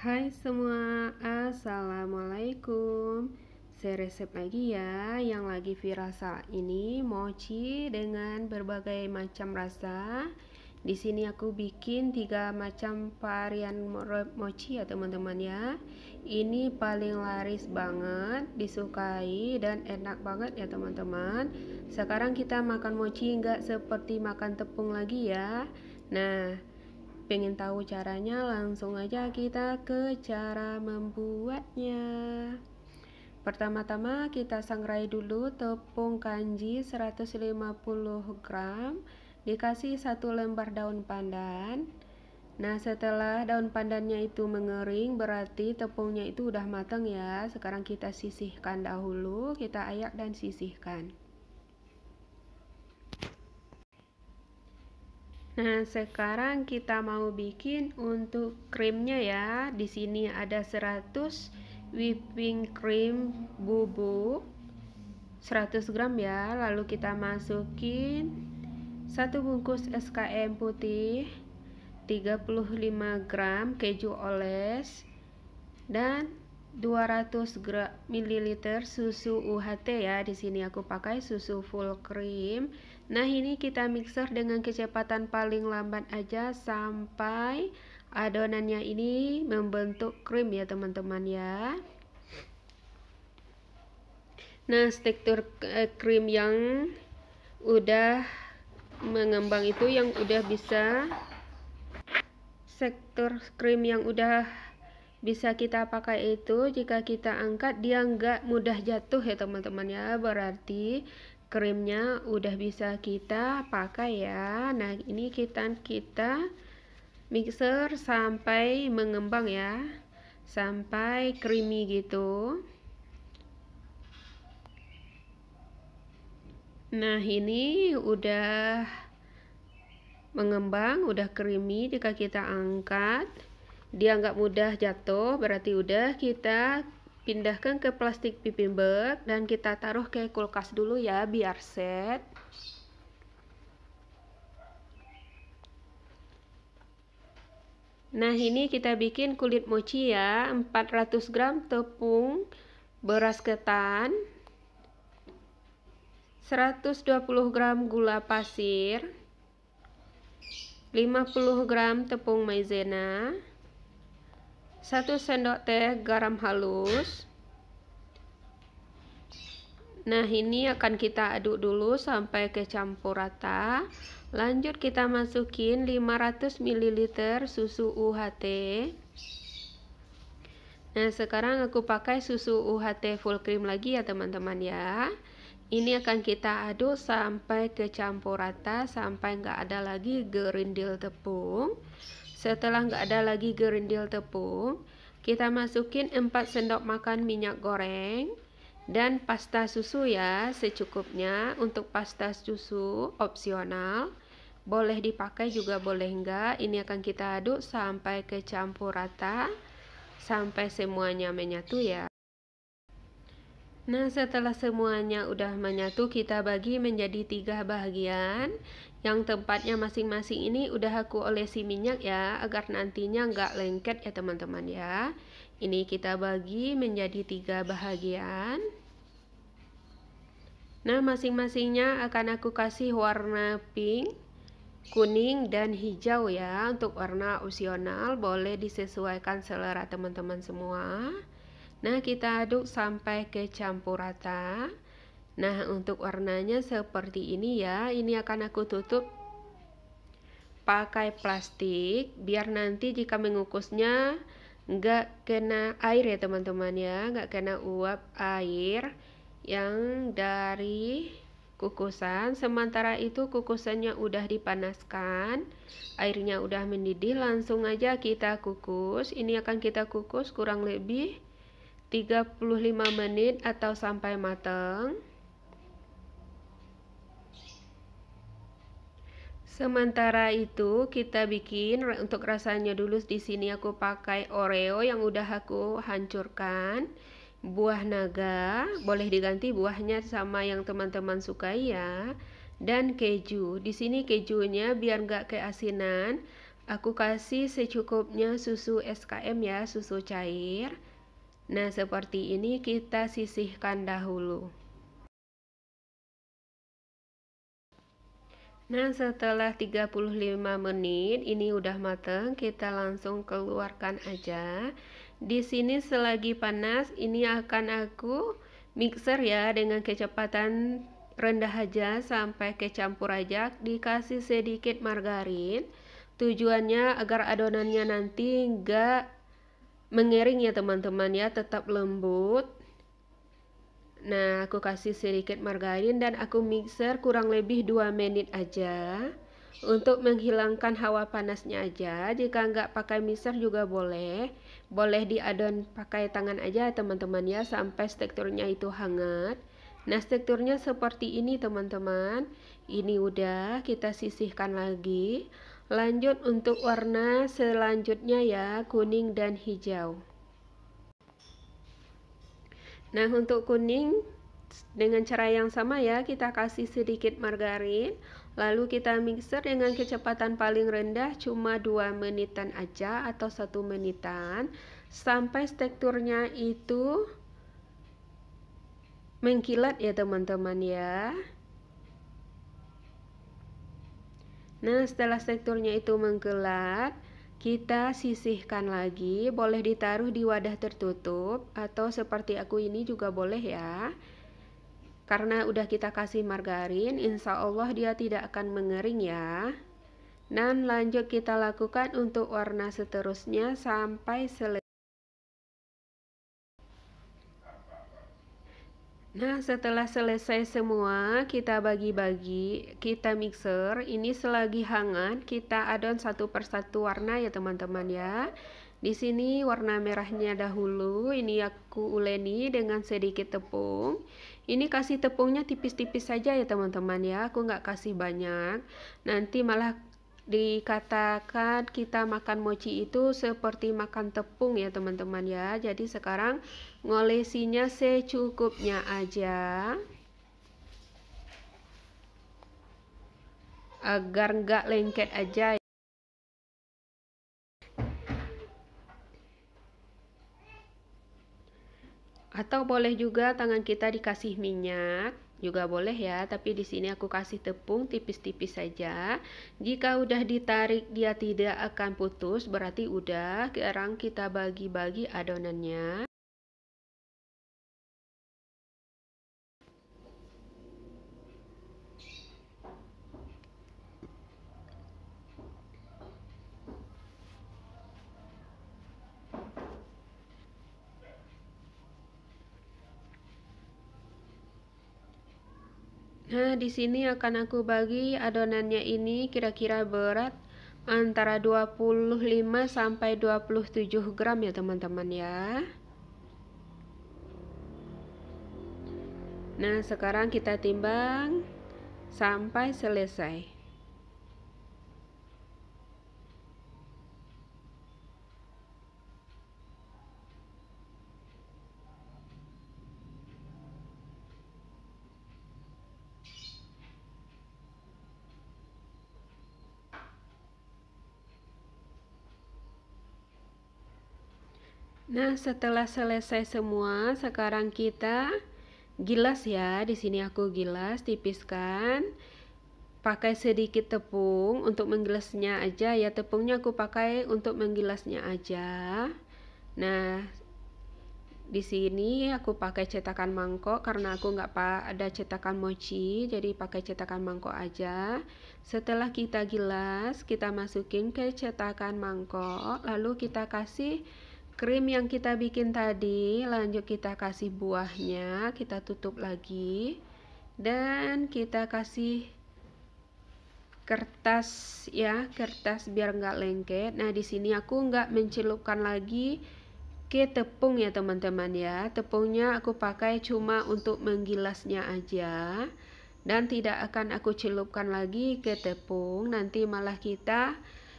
Hai semua, assalamualaikum. Saya resep lagi ya, yang lagi viral saat ini mochi dengan berbagai macam rasa. Di sini aku bikin 3 macam varian mochi ya teman-teman ya. Ini paling laris banget, disukai dan enak banget ya teman-teman. Sekarang kita makan mochi nggak seperti makan tepung lagi ya. Nah, pengen tahu caranya, langsung aja kita ke cara membuatnya. Pertama-tama kita sangrai dulu tepung kanji 150 gram, dikasih 1 lembar daun pandan. Nah, setelah daun pandannya itu mengering, berarti tepungnya itu udah matang ya. Sekarang kita sisihkan dahulu, kita ayak dan sisihkan. Nah, sekarang kita mau bikin untuk krimnya ya. Di sini ada 100 whipping cream bubuk 100 gram ya. Lalu kita masukin 1 bungkus SKM putih, 35 gram keju oles, dan 200 ml susu UHT ya. Di sini aku pakai susu full cream. Nah, ini kita mixer dengan kecepatan paling lambat aja sampai adonannya ini membentuk krim ya teman-teman ya. Nah, tekstur krim yang udah mengembang itu, yang udah bisa tekstur krim yang udah bisa kita pakai itu, jika kita angkat dia nggak mudah jatuh ya teman-teman ya, berarti krimnya udah bisa kita pakai ya. Nah, ini kita mixer sampai mengembang ya, sampai creamy gitu. Nah, ini udah mengembang, udah creamy. Jika kita angkat dia nggak mudah jatuh, berarti udah. Kita pindahkan ke plastik piping bag dan kita taruh ke kulkas dulu ya biar set. Nah, ini kita bikin kulit mochi ya. 400 gram tepung beras ketan, 120 gram gula pasir, 50 gram tepung maizena, 1 sendok teh garam halus. Nah, ini akan kita aduk dulu sampai kecampur rata. Lanjut kita masukin 500 ml susu UHT. Nah, sekarang aku pakai susu UHT full cream lagi ya teman-teman ya. Ini akan kita aduk sampai kecampur rata, sampai nggak ada lagi gerindil tepung. Setelah nggak ada lagi gerindil tepung, kita masukin 4 sendok makan minyak goreng dan pasta susu ya secukupnya. Untuk pasta susu opsional, boleh dipakai juga boleh enggak. Ini akan kita aduk sampai kecampur rata, sampai semuanya menyatu ya. Nah, setelah semuanya udah menyatu, kita bagi menjadi 3 bagian. Yang tempatnya masing-masing ini udah aku olesi minyak ya, agar nantinya nggak lengket ya teman-teman ya. Ini kita bagi menjadi 3 bagian. Nah, masing-masingnya akan aku kasih warna pink, kuning, dan hijau ya. Untuk warna opsional boleh disesuaikan selera teman-teman semua. Nah, kita aduk sampai kecampur rata. Nah, untuk warnanya seperti ini ya. Ini akan aku tutup pakai plastik biar nanti jika mengukusnya nggak kena air ya teman-teman ya, nggak kena uap air yang dari kukusan. Sementara itu kukusannya udah dipanaskan, airnya udah mendidih, langsung aja kita kukus. Ini akan kita kukus kurang lebih 35 menit atau sampai matang. Sementara itu kita bikin untuk rasanya dulu. Di sini aku pakai Oreo yang udah aku hancurkan, buah naga, boleh diganti buahnya sama yang teman-teman sukai ya, dan keju. Di sini kejunya biar nggak keasinan, Aku kasih secukupnya susu SKM ya, susu cair. Nah, seperti ini kita sisihkan dahulu. Nah, setelah 35 menit ini udah matang, kita langsung keluarkan aja. Di sini selagi panas, ini akan aku mixer ya dengan kecepatan rendah aja sampai kecampur aja, dikasih sedikit margarin. Tujuannya agar adonannya nanti enggak mengering ya teman-teman ya, tetap lembut. Nah, aku kasih sedikit margarin dan aku mixer kurang lebih 2 menit aja untuk menghilangkan hawa panasnya aja. Jika nggak pakai mixer juga boleh. Boleh diadon pakai tangan aja teman-teman ya sampai teksturnya itu hangat. Nah, teksturnya seperti ini teman-teman. Ini udah, kita sisihkan lagi. Lanjut untuk warna selanjutnya ya, kuning dan hijau. Nah, untuk kuning dengan cara yang sama ya, kita kasih sedikit margarin, lalu kita mixer dengan kecepatan paling rendah cuma 2 menitan aja atau 1 menitan sampai teksturnya itu mengkilat ya teman-teman ya. Nah, setelah teksturnya itu mengkilat, kita sisihkan lagi, boleh ditaruh di wadah tertutup atau seperti aku ini juga boleh ya. Karena udah kita kasih margarin, insya Allah dia tidak akan mengering ya. Dan lanjut kita lakukan untuk warna seterusnya sampai selesai. Nah, setelah selesai semua, kita bagi-bagi, kita mixer. Ini selagi hangat, kita adon satu persatu warna ya teman-teman ya. Di sini warna merahnya dahulu, ini aku uleni dengan sedikit tepung. Ini kasih tepungnya tipis-tipis saja ya teman-teman ya, aku nggak kasih banyak. Nanti malah dikatakan kita makan mochi itu seperti makan tepung ya teman-teman ya. Jadi sekarang ngolesinya secukupnya aja agar nggak lengket aja. Atau boleh juga tangan kita dikasih minyak, juga boleh ya, tapi di sini aku kasih tepung tipis-tipis saja. Jika udah ditarik dia tidak akan putus, berarti udah. Sekarang kita bagi-bagi adonannya. Nah, di sini akan aku bagi adonannya ini kira-kira berat antara 25 sampai 27 gram ya teman-teman ya. Nah, sekarang kita timbang sampai selesai. Nah, setelah selesai semua, sekarang kita gilas ya. Di sini aku gilas, tipiskan. Pakai sedikit tepung untuk menggilasnya aja ya. Tepungnya aku pakai untuk menggilasnya aja. Nah, di sini aku pakai cetakan mangkok karena aku nggak ada cetakan mochi, jadi pakai cetakan mangkok aja. Setelah kita gilas, kita masukin ke cetakan mangkok, lalu kita kasih krim yang kita bikin tadi, lanjut kita kasih buahnya, kita tutup lagi, dan kita kasih kertas ya, kertas biar nggak lengket. Nah, di sini aku nggak mencelupkan lagi ke tepung ya teman-teman ya. Tepungnya aku pakai cuma untuk menggilasnya aja dan tidak akan aku celupkan lagi ke tepung. Nanti malah kita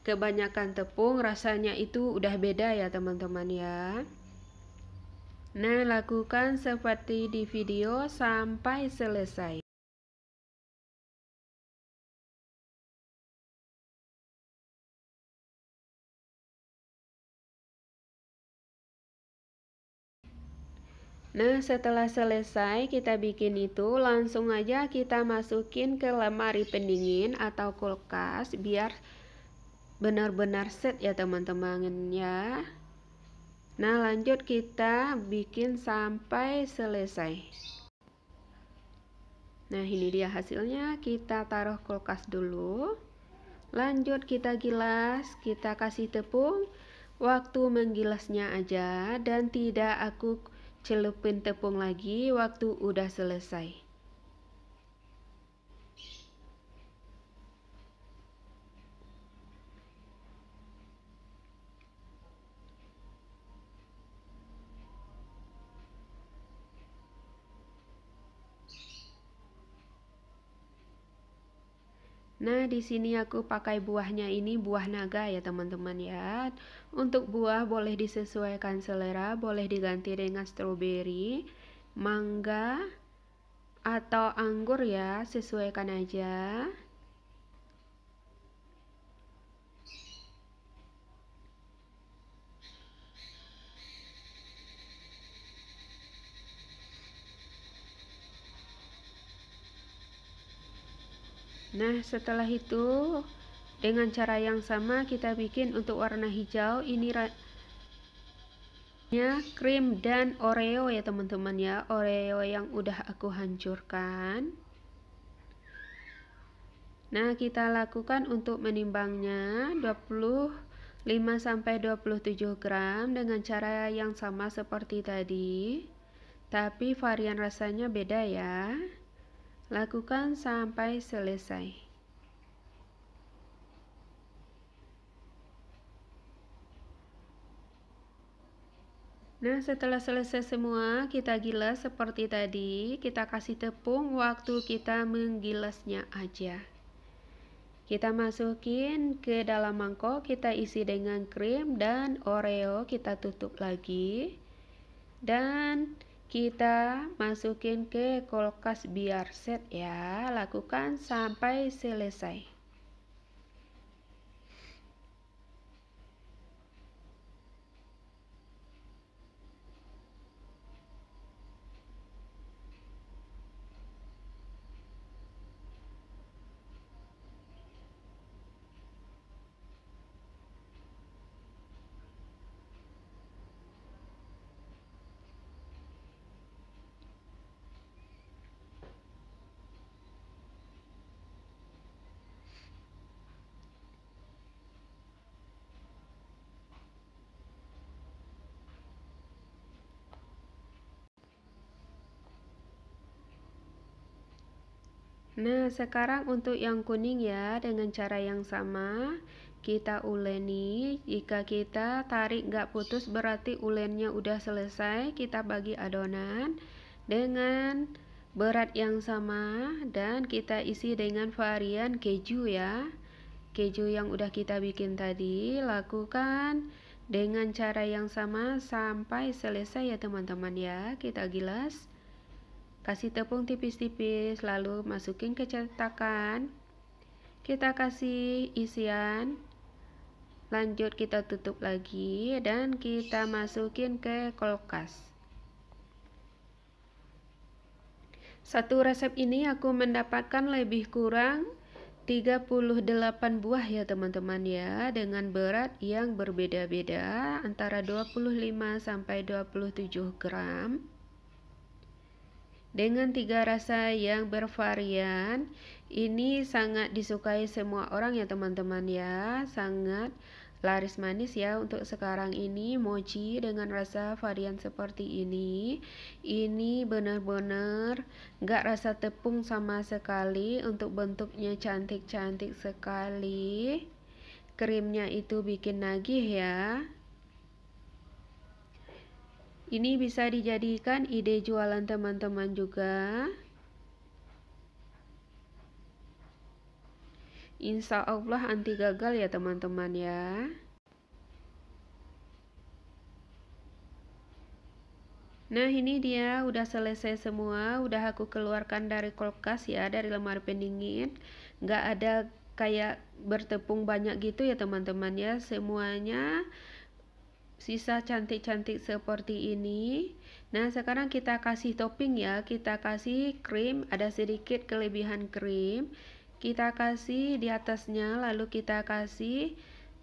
kebanyakan tepung, rasanya itu udah beda ya teman-teman ya. Nah, lakukan seperti di video sampai selesai. Nah, setelah selesai kita bikin itu, langsung aja kita masukin ke lemari pendingin atau kulkas biar benar-benar set ya teman-teman ya. Nah, lanjut kita bikin sampai selesai. Nah, ini dia hasilnya. Kita taruh kulkas dulu. Lanjut kita gilas, kita kasih tepung. Waktu menggilasnya aja dan tidak aku celupin tepung lagi waktu udah selesai. Nah, di sini aku pakai buahnya ini buah naga ya teman-teman ya. Untuk buah boleh disesuaikan selera, boleh diganti dengan stroberi, mangga, atau anggur ya, sesuaikan aja. Nah, setelah itu dengan cara yang sama kita bikin untuk warna hijau. Ini krim dan oreo ya teman-teman ya. Oreo yang udah aku hancurkan. Nah, kita lakukan untuk menimbangnya 25-27 gram dengan cara yang sama seperti tadi. Tapi varian rasanya beda ya. Lakukan sampai selesai. Nah, setelah selesai semua, kita gilas seperti tadi. Kita kasih tepung waktu kita menggilasnya aja. Kita masukin ke dalam mangkok, kita isi dengan krim dan oreo, kita tutup lagi. Dan kita masukin ke kulkas biar set ya. Lakukan sampai selesai. Nah, sekarang untuk yang kuning ya, dengan cara yang sama, kita uleni. Jika kita tarik nggak putus, berarti ulennya udah selesai. Kita bagi adonan dengan berat yang sama, dan kita isi dengan varian keju ya. Keju yang udah kita bikin tadi, lakukan dengan cara yang sama sampai selesai ya teman-teman ya. Kita gilas. Kasih tepung tipis-tipis, lalu masukin ke cetakan. Kita kasih isian. Lanjut kita tutup lagi dan kita masukin ke kulkas. Satu resep ini aku mendapatkan lebih kurang 38 buah ya teman-teman ya, dengan berat yang berbeda-beda antara 25 sampai 27 gram. Dengan 3 rasa yang bervarian, ini sangat disukai semua orang ya teman-teman ya. Sangat laris manis ya untuk sekarang ini, mochi dengan rasa varian seperti ini. Ini benar-benar gak rasa tepung sama sekali. Untuk bentuknya cantik-cantik sekali. Krimnya itu bikin nagih ya. Ini bisa dijadikan ide jualan teman-teman juga. Insya Allah anti gagal ya teman-teman ya. Nah, ini dia udah selesai semua. Udah aku keluarkan dari kulkas ya, dari lemari pendingin. Gak ada kayak bertepung banyak gitu ya teman-teman ya. Semuanya sisa cantik-cantik seperti ini. Nah, sekarang kita kasih topping ya. Kita kasih krim, ada sedikit kelebihan krim. Kita kasih di atasnya, lalu kita kasih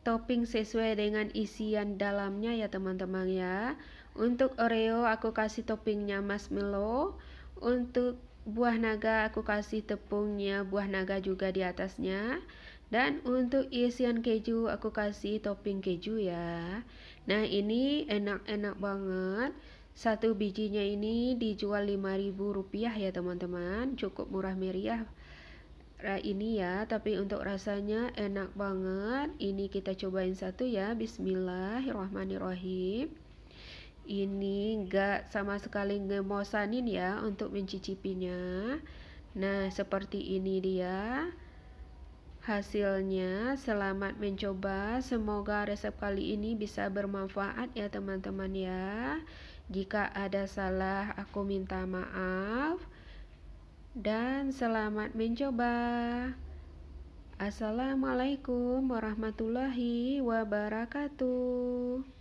topping sesuai dengan isian dalamnya ya teman-teman ya. Untuk Oreo aku kasih toppingnya marshmallow. Untuk buah naga aku kasih tepungnya buah naga juga di atasnya. Dan untuk isian keju aku kasih topping keju ya. Nah, ini enak-enak banget. Satu bijinya ini dijual Rp5.000 ya teman-teman. Cukup murah meriah ini ya, tapi untuk rasanya enak banget. Ini kita cobain satu ya. Bismillahirrahmanirrahim. Ini enggak sama sekali ngemosanin ya untuk mencicipinya. Nah, seperti ini dia hasilnya. Selamat mencoba. Semoga resep kali ini bisa bermanfaat ya teman-teman ya. Jika ada salah aku minta maaf. Dan selamat mencoba. Assalamualaikum warahmatullahi wabarakatuh.